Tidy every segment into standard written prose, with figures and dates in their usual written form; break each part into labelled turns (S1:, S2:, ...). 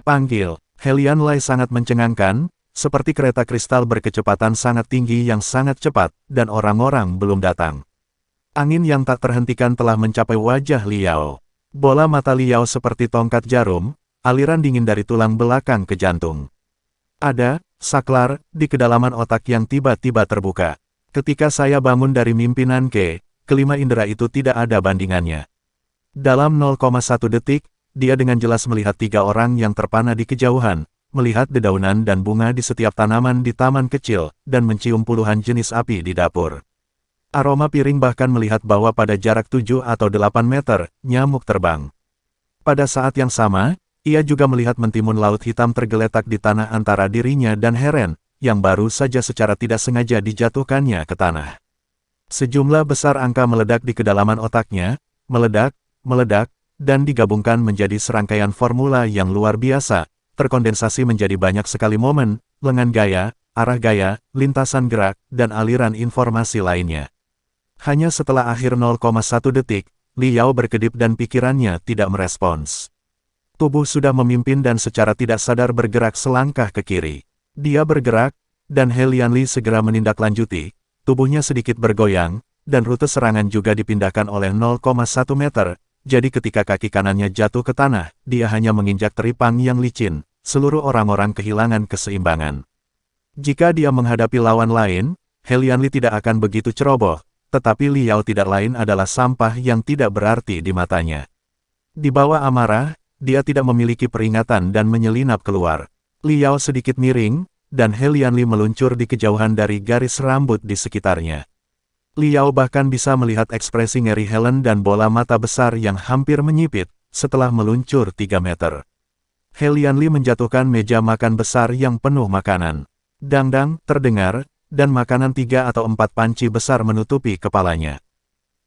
S1: Panggil. Helian Lai sangat mencengangkan, seperti kereta kristal berkecepatan sangat tinggi yang sangat cepat, dan orang-orang belum datang. Angin yang tak terhentikan telah mencapai wajah Liao. Bola mata Liao seperti tongkat jarum, aliran dingin dari tulang belakang ke jantung. Ada, saklar, di kedalaman otak yang tiba-tiba terbuka. Ketika saya bangun dari mimpi Nanke, kelima indera itu tidak ada bandingannya. Dalam 0,1 detik, dia dengan jelas melihat 3 orang yang terpana di kejauhan, melihat dedaunan dan bunga di setiap tanaman di taman kecil, dan mencium puluhan jenis api di dapur. Aroma piring bahkan melihat bahwa pada jarak 7 atau 8 meter, nyamuk terbang. Pada saat yang sama, ia juga melihat mentimun laut hitam tergeletak di tanah antara dirinya dan Heren, yang baru saja secara tidak sengaja dijatuhkannya ke tanah. Sejumlah besar angka meledak di kedalaman otaknya, meledak, dan digabungkan menjadi serangkaian formula yang luar biasa, terkondensasi menjadi banyak sekali momen, lengan gaya, arah gaya, lintasan gerak, dan aliran informasi lainnya. Hanya setelah akhir 0,1 detik, Liao berkedip dan pikirannya tidak merespons. Tubuh sudah memimpin dan secara tidak sadar bergerak selangkah ke kiri. Dia bergerak, dan Helian Li segera menindaklanjuti, tubuhnya sedikit bergoyang, dan rute serangan juga dipindahkan oleh 0,1 meter, jadi ketika kaki kanannya jatuh ke tanah, dia hanya menginjak teripang yang licin, seluruh orang-orang kehilangan keseimbangan. Jika dia menghadapi lawan lain, Helian Li tidak akan begitu ceroboh, tetapi Liao tidak lain adalah sampah yang tidak berarti di matanya. Di bawah amarah, dia tidak memiliki peringatan dan menyelinap keluar. Liao sedikit miring, dan Helian Li meluncur di kejauhan dari garis rambut di sekitarnya. Liao bahkan bisa melihat ekspresi ngeri Helen dan bola mata besar yang hampir menyipit, setelah meluncur 3 meter. Helian Li menjatuhkan meja makan besar yang penuh makanan. Dang-dang terdengar, dan makanan 3 atau 4 panci besar menutupi kepalanya.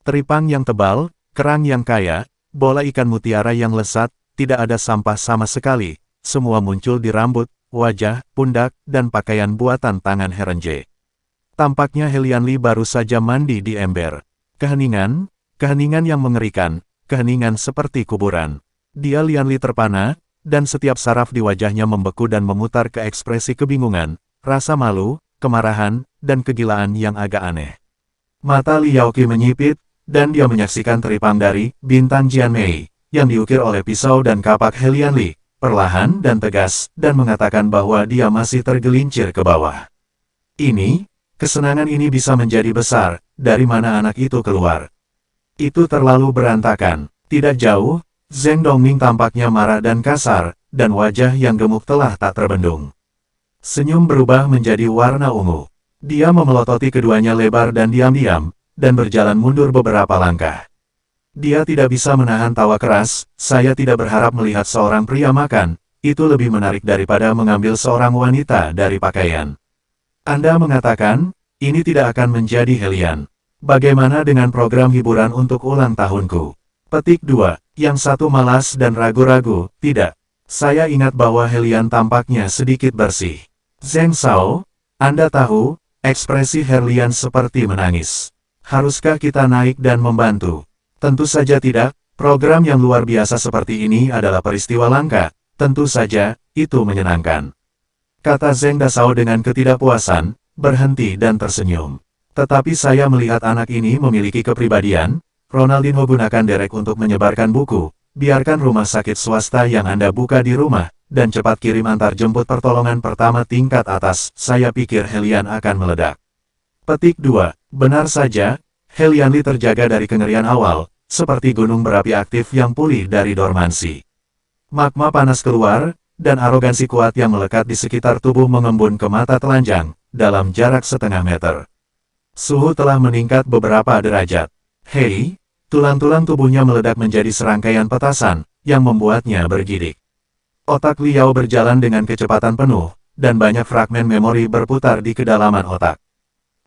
S1: Teripang yang tebal, kerang yang kaya, bola ikan mutiara yang lesat, tidak ada sampah sama sekali, semua muncul di rambut, wajah, pundak, dan pakaian buatan tangan Herenje. Tampaknya Helian Li baru saja mandi di ember. Keheningan yang mengerikan, keheningan seperti kuburan. Dia Lian Li terpana, dan setiap saraf di wajahnya membeku dan memutar ke ekspresi kebingungan, rasa malu, kemarahan, dan kegilaan yang agak aneh. Mata Liao Qi menyipit, dan dia menyaksikan teripang dari bintang Jian Mei, yang diukir oleh pisau dan kapak Helian Li, perlahan dan tegas, dan mengatakan bahwa dia masih tergelincir ke bawah. Kesenangan ini bisa menjadi besar, dari mana anak itu keluar? Itu terlalu berantakan. Tidak jauh, Zheng Dongming tampaknya marah dan kasar, dan wajah yang gemuk telah tak terbendung. Senyum berubah menjadi warna ungu. Dia memelototi keduanya lebar dan diam-diam, dan berjalan mundur beberapa langkah. Dia tidak bisa menahan tawa keras, saya tidak berharap melihat seorang pria makan, itu lebih menarik daripada mengambil seorang wanita dari pakaian. Anda mengatakan, ini tidak akan menjadi Helian. Bagaimana dengan program hiburan untuk ulang tahunku? Petik 2. Yang satu malas dan ragu-ragu, tidak. Saya ingat bahwa Helian tampaknya sedikit bersih. Zheng Shao, Anda tahu, ekspresi Helian seperti menangis. Haruskah kita naik dan membantu? Tentu saja tidak, program yang luar biasa seperti ini adalah peristiwa langka, tentu saja, itu menyenangkan. Kata Zheng Dashao dengan ketidakpuasan, berhenti dan tersenyum. Tetapi saya melihat anak ini memiliki kepribadian. Ronaldinho gunakan derek untuk menyebarkan buku, biarkan rumah sakit swasta yang Anda buka di rumah, dan cepat kirim antar jemput pertolongan pertama tingkat atas, saya pikir Helian akan meledak. Petik 2. Benar saja, Helian Li terjaga dari kengerian awal, seperti gunung berapi aktif yang pulih dari dormansi. Magma panas keluar, dan arogansi kuat yang melekat di sekitar tubuh mengembun ke mata telanjang, dalam jarak setengah meter. Suhu telah meningkat beberapa derajat. Hei, tulang-tulang tubuhnya meledak menjadi serangkaian petasan, yang membuatnya bergidik. Otak Liao berjalan dengan kecepatan penuh, dan banyak fragmen memori berputar di kedalaman otak.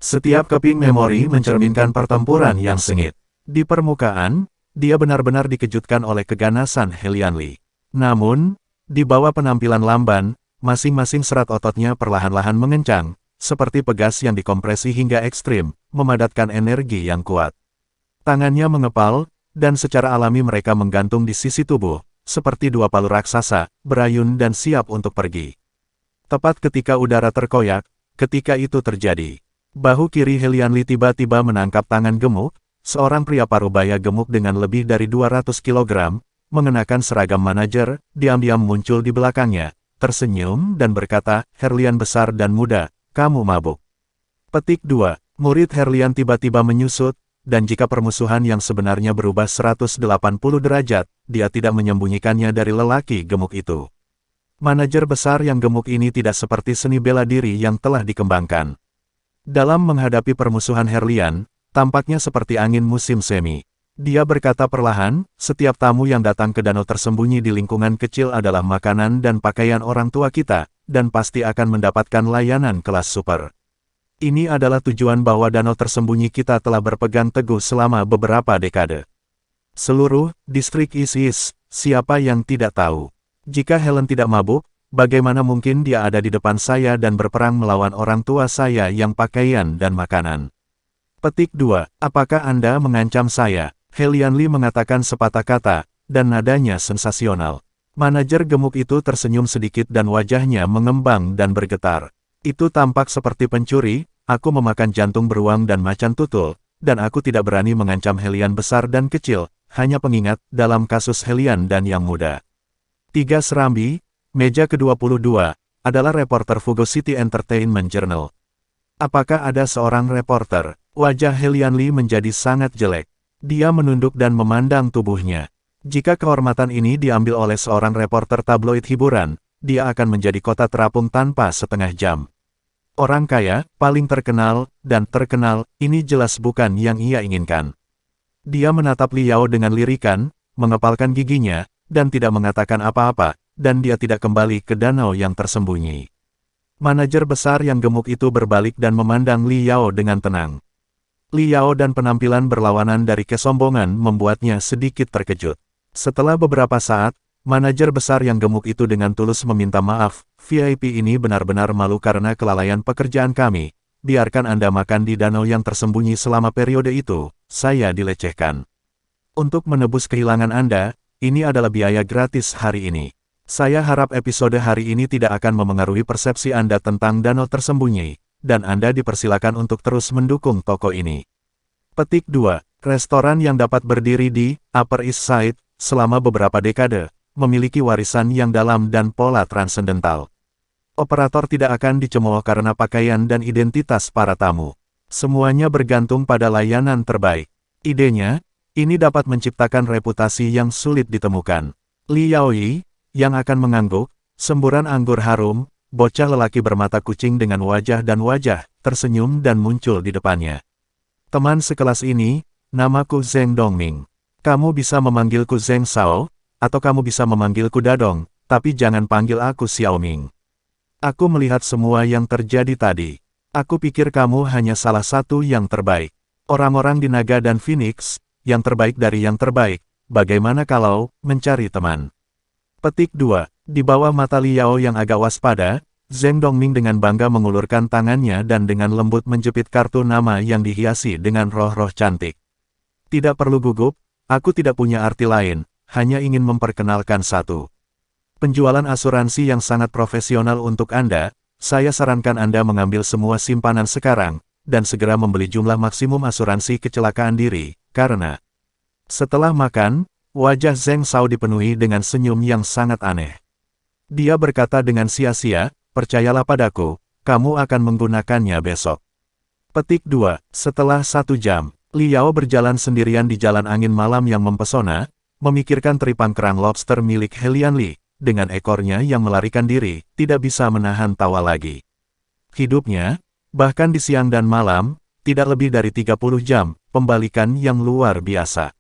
S1: Setiap keping memori mencerminkan pertempuran yang sengit. Di permukaan, dia benar-benar dikejutkan oleh keganasan Helian Li. Namun, di bawah penampilan lamban, masing-masing serat ototnya perlahan-lahan mengencang, seperti pegas yang dikompresi hingga ekstrim, memadatkan energi yang kuat. Tangannya mengepal, dan secara alami mereka menggantung di sisi tubuh, seperti dua palu raksasa, berayun dan siap untuk pergi. Tepat ketika udara terkoyak, ketika itu terjadi, bahu kiri Helianli tiba-tiba menangkap tangan gemuk, seorang pria parubaya gemuk dengan lebih dari 200 kg, mengenakan seragam manajer, diam-diam muncul di belakangnya, tersenyum dan berkata, "Herlian besar dan muda, kamu mabuk." Petik 2. Murid Herlian tiba-tiba menyusut, dan jika permusuhan yang sebenarnya berubah 180 derajat, dia tidak menyembunyikannya dari lelaki gemuk itu. Manajer besar yang gemuk ini tidak seperti seni bela diri yang telah dikembangkan. Dalam menghadapi permusuhan Herlian, tampaknya seperti angin musim semi. Dia berkata perlahan, "Setiap tamu yang datang ke danau tersembunyi di lingkungan kecil adalah makanan dan pakaian orang tua kita, dan pasti akan mendapatkan layanan kelas super. Ini adalah tujuan bahwa danau tersembunyi kita telah berpegang teguh selama beberapa dekade. Seluruh distrik Isis, siapa yang tidak tahu? Jika Helen tidak mabuk, bagaimana mungkin dia ada di depan saya dan berperang melawan orang tua saya yang pakaian dan makanan?" Petik 2. Apakah Anda mengancam saya? Helianli mengatakan sepatah kata, dan nadanya sensasional. Manajer gemuk itu tersenyum sedikit dan wajahnya mengembang dan bergetar. Itu tampak seperti pencuri, aku memakan jantung beruang dan macan tutul, dan aku tidak berani mengancam Helian besar dan kecil, hanya pengingat dalam kasus Helian dan yang muda. 3 Serambi, meja ke-22, adalah reporter Fugo City Entertainment Journal. Apakah ada seorang reporter? Wajah Helianli menjadi sangat jelek. Dia menunduk dan memandang tubuhnya. Jika kehormatan ini diambil oleh seorang reporter tabloid hiburan, dia akan menjadi kota terapung tanpa setengah jam. Orang kaya, paling terkenal, dan terkenal, ini jelas bukan yang ia inginkan. Dia menatap Liao dengan lirikan, mengepalkan giginya, dan tidak mengatakan apa-apa, dan dia tidak kembali ke danau yang tersembunyi. Manajer besar yang gemuk itu berbalik dan memandang Liao dengan tenang. Liao dan penampilan berlawanan dari kesombongan membuatnya sedikit terkejut. Setelah beberapa saat, manajer besar yang gemuk itu dengan tulus meminta maaf, "VIP ini benar-benar malu karena kelalaian pekerjaan kami. Biarkan Anda makan di danau yang tersembunyi selama periode itu, saya dilecehkan. Untuk menebus kehilangan Anda, ini adalah biaya gratis hari ini. Saya harap episode hari ini tidak akan memengaruhi persepsi Anda tentang danau tersembunyi, dan Anda dipersilakan untuk terus mendukung toko ini." Petik 2. Restoran yang dapat berdiri di Upper East Side selama beberapa dekade, memiliki warisan yang dalam dan pola transendental. Operator tidak akan dicemooh karena pakaian dan identitas para tamu. Semuanya bergantung pada layanan terbaik. Idenya, ini dapat menciptakan reputasi yang sulit ditemukan. Li Yaoyi, yang akan mengangguk, semburan anggur harum, bocah lelaki bermata kucing dengan wajah dan wajah, tersenyum dan muncul di depannya. "Teman sekelas ini, namaku Zheng Dongming. Kamu bisa memanggilku Zheng Shao, atau kamu bisa memanggilku Dadong, tapi jangan panggil aku Xiaoming. Aku melihat semua yang terjadi tadi. Aku pikir kamu hanya salah satu yang terbaik. Orang-orang di Naga dan Phoenix, yang terbaik dari yang terbaik, bagaimana kalau mencari teman?" Petik 2. Di bawah mata Liao yang agak waspada, Zheng Dongming dengan bangga mengulurkan tangannya dan dengan lembut menjepit kartu nama yang dihiasi dengan roh-roh cantik. "Tidak perlu gugup, aku tidak punya arti lain, hanya ingin memperkenalkan satu penjualan asuransi yang sangat profesional untuk Anda. Saya sarankan Anda mengambil semua simpanan sekarang, dan segera membeli jumlah maksimum asuransi kecelakaan diri, karena..." Setelah makan, wajah Zheng Shao dipenuhi dengan senyum yang sangat aneh. Dia berkata dengan sia-sia, "Percayalah padaku, kamu akan menggunakannya besok." Petik 2. Setelah 1 jam, Liao berjalan sendirian di jalan angin malam yang mempesona, memikirkan teripan kerang lobster milik Helianli, dengan ekornya yang melarikan diri, tidak bisa menahan tawa lagi. Hidupnya, bahkan di siang dan malam, tidak lebih dari 30 jam, pembalikan yang luar biasa.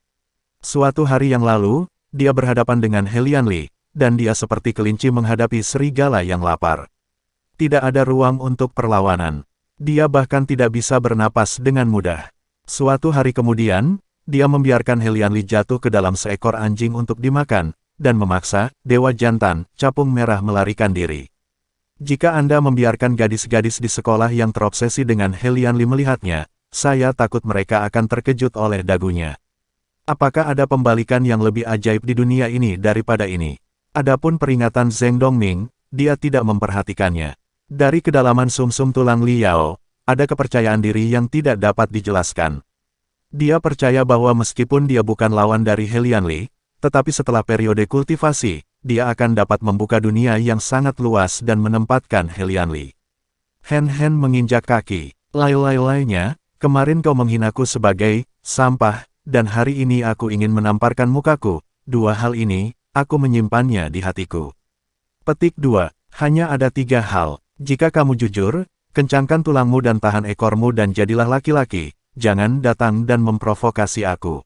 S1: Suatu hari yang lalu, dia berhadapan dengan Helianli, dan dia seperti kelinci menghadapi serigala yang lapar. Tidak ada ruang untuk perlawanan. Dia bahkan tidak bisa bernapas dengan mudah. Suatu hari kemudian, dia membiarkan Helianli jatuh ke dalam seekor anjing untuk dimakan, dan memaksa Dewa Jantan, capung merah melarikan diri. Jika Anda membiarkan gadis-gadis di sekolah yang terobsesi dengan Helianli melihatnya, saya takut mereka akan terkejut oleh dagunya. Apakah ada pembalikan yang lebih ajaib di dunia ini daripada ini? Adapun peringatan Zheng Dongming, dia tidak memperhatikannya. Dari kedalaman sumsum tulang Liao, ada kepercayaan diri yang tidak dapat dijelaskan. Dia percaya bahwa meskipun dia bukan lawan dari Helianli, tetapi setelah periode kultivasi, dia akan dapat membuka dunia yang sangat luas dan menempatkan Helianli. Hen menginjak kaki. Lai-lai-lainya, kemarin kau menghinaku sebagai sampah, dan hari ini aku ingin menamparkan mukaku. Dua hal ini, aku menyimpannya di hatiku. Petik 2. Hanya ada 3 hal. Jika kamu jujur, kencangkan tulangmu dan tahan ekormu dan jadilah laki-laki. Jangan datang dan memprovokasi aku.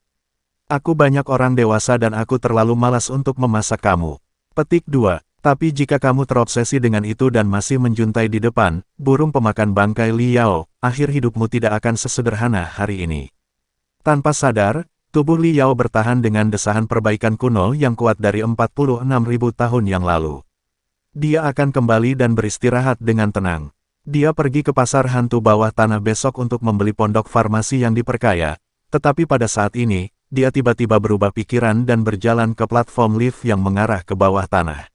S1: Aku banyak orang dewasa dan aku terlalu malas untuk memasak kamu. Petik 2. Tapi jika kamu terobsesi dengan itu dan masih menjuntai di depan, burung pemakan bangkai Liao, akhir hidupmu tidak akan sesederhana hari ini. Tanpa sadar, tubuh Liao bertahan dengan desahan perbaikan kuno yang kuat dari 46.000 tahun yang lalu. Dia akan kembali dan beristirahat dengan tenang. Dia pergi ke pasar hantu bawah tanah besok untuk membeli pondok farmasi yang diperkaya, tetapi pada saat ini, dia tiba-tiba berubah pikiran dan berjalan ke platform lift yang mengarah ke bawah tanah.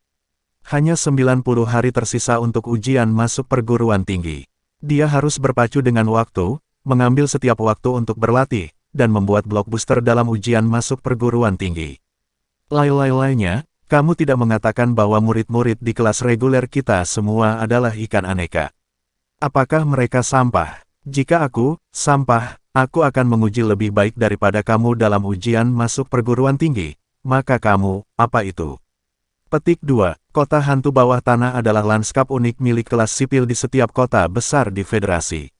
S1: Hanya 90 hari tersisa untuk ujian masuk perguruan tinggi. Dia harus berpacu dengan waktu, mengambil setiap waktu untuk berlatih, dan membuat blockbuster dalam ujian masuk perguruan tinggi. Lai-lai-lainya, kamu tidak mengatakan bahwa murid-murid di kelas reguler kita semua adalah ikan aneka. Apakah mereka sampah? Jika aku, sampah, aku akan menguji lebih baik daripada kamu dalam ujian masuk perguruan tinggi. Maka kamu, apa itu? Petik 2. Kota hantu bawah tanah adalah lanskap unik milik kelas sipil di setiap kota besar di Federasi.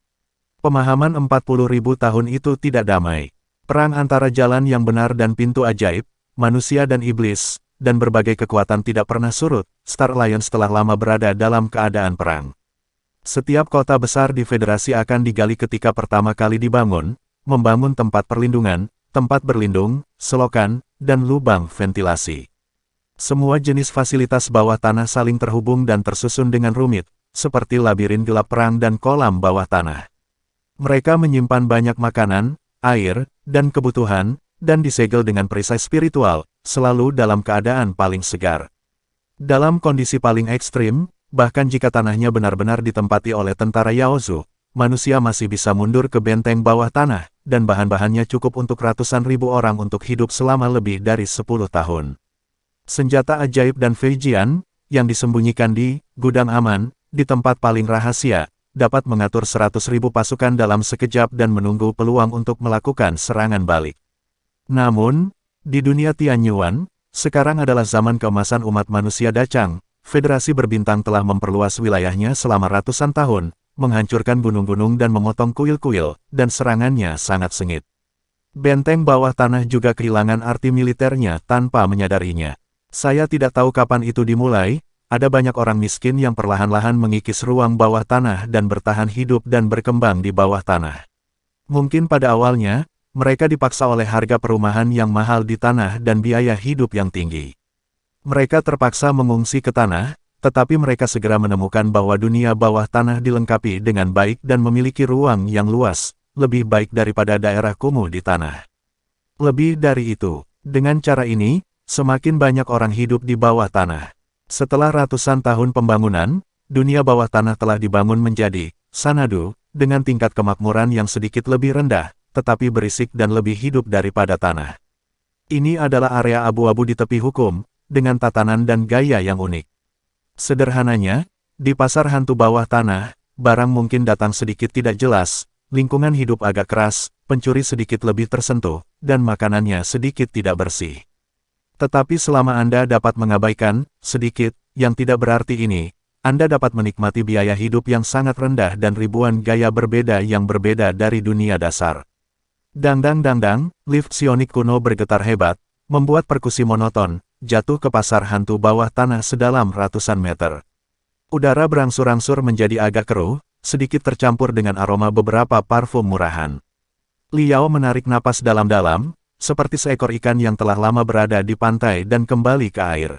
S1: Pemahaman 40.000 tahun itu tidak damai. Perang antara jalan yang benar dan pintu ajaib, manusia dan iblis, dan berbagai kekuatan tidak pernah surut. Star Alliance telah lama berada dalam keadaan perang. Setiap kota besar di Federasi akan digali ketika pertama kali dibangun, membangun tempat perlindungan, tempat berlindung, selokan, dan lubang ventilasi. Semua jenis fasilitas bawah tanah saling terhubung dan tersusun dengan rumit, seperti labirin gelap perang dan kolam bawah tanah. Mereka menyimpan banyak makanan, air, dan kebutuhan, dan disegel dengan perisai spiritual, selalu dalam keadaan paling segar. Dalam kondisi paling ekstrim, bahkan jika tanahnya benar-benar ditempati oleh tentara Yaozu, manusia masih bisa mundur ke benteng bawah tanah, dan bahan-bahannya cukup untuk ratusan ribu orang untuk hidup selama lebih dari 10 tahun. Senjata ajaib dan Feijian, yang disembunyikan di gudang aman, di tempat paling rahasia, dapat mengatur 100.000 pasukan dalam sekejap dan menunggu peluang untuk melakukan serangan balik. Namun, di dunia Tianyuan, sekarang adalah zaman keemasan umat manusia Dachang. Federasi berbintang telah memperluas wilayahnya selama ratusan tahun, menghancurkan gunung-gunung dan memotong kuil-kuil, dan serangannya sangat sengit. Benteng bawah tanah juga kehilangan arti militernya tanpa menyadarinya. Saya tidak tahu kapan itu dimulai, ada banyak orang miskin yang perlahan-lahan mengikis ruang bawah tanah dan bertahan hidup dan berkembang di bawah tanah. Mungkin pada awalnya, mereka dipaksa oleh harga perumahan yang mahal di tanah dan biaya hidup yang tinggi. Mereka terpaksa mengungsi ke tanah, tetapi mereka segera menemukan bahwa dunia bawah tanah dilengkapi dengan baik dan memiliki ruang yang luas, lebih baik daripada daerah kumuh di tanah. Lebih dari itu, dengan cara ini, semakin banyak orang hidup di bawah tanah. Setelah ratusan tahun pembangunan, dunia bawah tanah telah dibangun menjadi Sanadu, dengan tingkat kemakmuran yang sedikit lebih rendah, tetapi berisik dan lebih hidup daripada tanah. Ini adalah area abu-abu di tepi hukum, dengan tatanan dan gaya yang unik. Sederhananya, di pasar hantu bawah tanah, barang mungkin datang sedikit tidak jelas, lingkungan hidup agak keras, pencuri sedikit lebih tersentuh, dan makanannya sedikit tidak bersih. Tetapi selama Anda dapat mengabaikan, sedikit, yang tidak berarti ini, Anda dapat menikmati biaya hidup yang sangat rendah dan ribuan gaya berbeda yang berbeda dari dunia dasar. Dang-dang-dang-dang, lift sionik kuno bergetar hebat, membuat perkusi monoton, jatuh ke pasar hantu bawah tanah sedalam ratusan meter. Udara berangsur-angsur menjadi agak keruh, sedikit tercampur dengan aroma beberapa parfum murahan. Liao menarik napas dalam-dalam, seperti seekor ikan yang telah lama berada di pantai dan kembali ke air.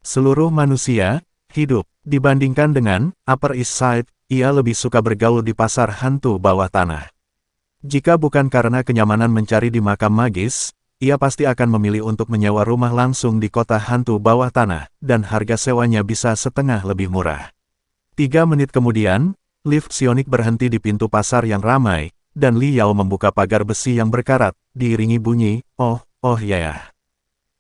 S1: Seluruh manusia, hidup, dibandingkan dengan Upper East Side, ia lebih suka bergaul di pasar hantu bawah tanah. Jika bukan karena kenyamanan mencari di makam magis, ia pasti akan memilih untuk menyewa rumah langsung di kota hantu bawah tanah, dan harga sewanya bisa setengah lebih murah. 3 menit kemudian, lift psionik berhenti di pintu pasar yang ramai, dan Li Yao membuka pagar besi yang berkarat, diiringi bunyi, oh ya.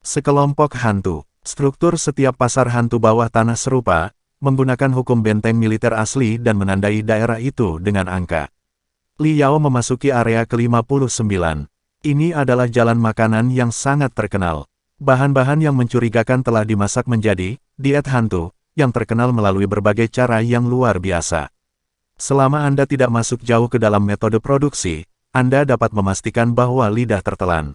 S1: Sekelompok hantu. Struktur setiap pasar hantu bawah tanah serupa, menggunakan hukum benteng militer asli dan menandai daerah itu dengan angka. Li Yao memasuki area ke-59. Ini adalah jalan makanan yang sangat terkenal. Bahan-bahan yang mencurigakan telah dimasak menjadi diet hantu, yang terkenal melalui berbagai cara yang luar biasa. Selama Anda tidak masuk jauh ke dalam metode produksi, Anda dapat memastikan bahwa lidah tertelan.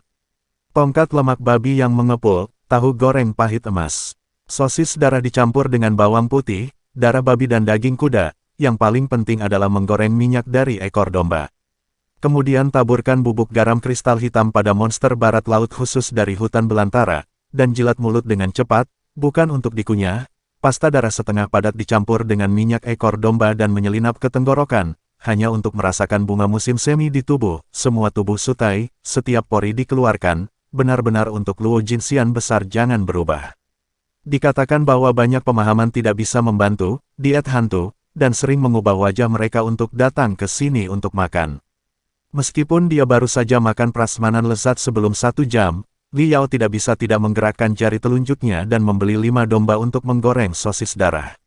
S1: Tongkat lemak babi yang mengepul, tahu goreng pahit emas. Sosis darah dicampur dengan bawang putih, darah babi dan daging kuda, yang paling penting adalah menggoreng minyak dari ekor domba. Kemudian taburkan bubuk garam kristal hitam pada monster barat laut khusus dari hutan belantara, dan jilat mulut dengan cepat, bukan untuk dikunyah. Pasta darah setengah padat dicampur dengan minyak ekor domba dan menyelinap ke tenggorokan, hanya untuk merasakan bunga musim semi di tubuh. Semua tubuh Sutai, setiap pori dikeluarkan, benar-benar untuk Luo Jinxian besar jangan berubah. Dikatakan bahwa banyak pemahaman tidak bisa membantu diet hantu, dan sering mengubah wajah mereka untuk datang ke sini untuk makan. Meskipun dia baru saja makan prasmanan lezat sebelum 1 jam, Li Yao tidak bisa tidak menggerakkan jari telunjuknya dan membeli 5 domba untuk menggoreng sosis darah.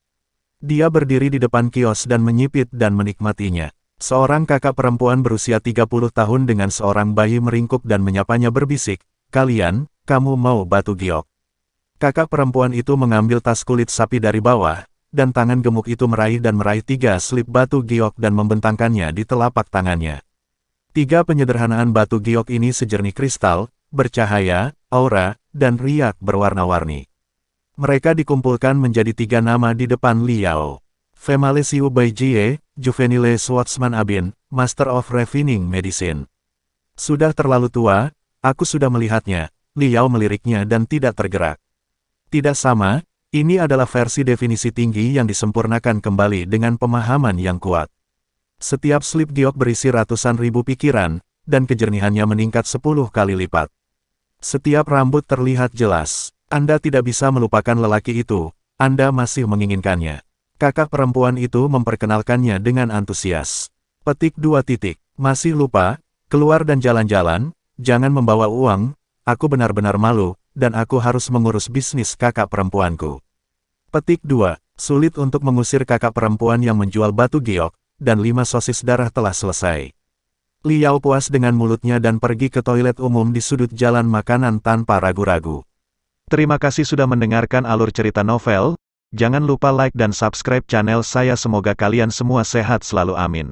S1: Dia berdiri di depan kios dan menyipit dan menikmatinya. Seorang kakak perempuan berusia 30 tahun dengan seorang bayi meringkuk dan menyapanya berbisik, kamu mau batu giok? Kakak perempuan itu mengambil tas kulit sapi dari bawah, dan tangan gemuk itu meraih 3 slip batu giok dan membentangkannya di telapak tangannya. 3 penyederhanaan batu giok ini sejernih kristal, bercahaya, aura, dan riak berwarna-warni. Mereka dikumpulkan menjadi 3 nama di depan Li Yao. Female Siu Bai Jie, Juvenile Swordsman Abin, Master of Refining Medicine. Sudah terlalu tua, aku sudah melihatnya, Li Yao meliriknya dan tidak tergerak. Tidak sama, ini adalah versi definisi tinggi yang disempurnakan kembali dengan pemahaman yang kuat. Setiap slip giok berisi ratusan ribu pikiran, dan kejernihannya meningkat 10 kali lipat. Setiap rambut terlihat jelas. Anda tidak bisa melupakan lelaki itu, Anda masih menginginkannya. Kakak perempuan itu memperkenalkannya dengan antusias. Petik 2. Masih lupa, keluar dan jalan-jalan, jangan membawa uang, aku benar-benar malu, dan aku harus mengurus bisnis kakak perempuanku. Petik 2. Sulit untuk mengusir kakak perempuan yang menjual batu giok, dan 5 sosis darah telah selesai. Li Yao puas dengan mulutnya dan pergi ke toilet umum di sudut jalan makanan tanpa ragu-ragu. Terima kasih sudah mendengarkan alur cerita novel, jangan lupa like dan subscribe channel saya, semoga kalian semua sehat selalu amin.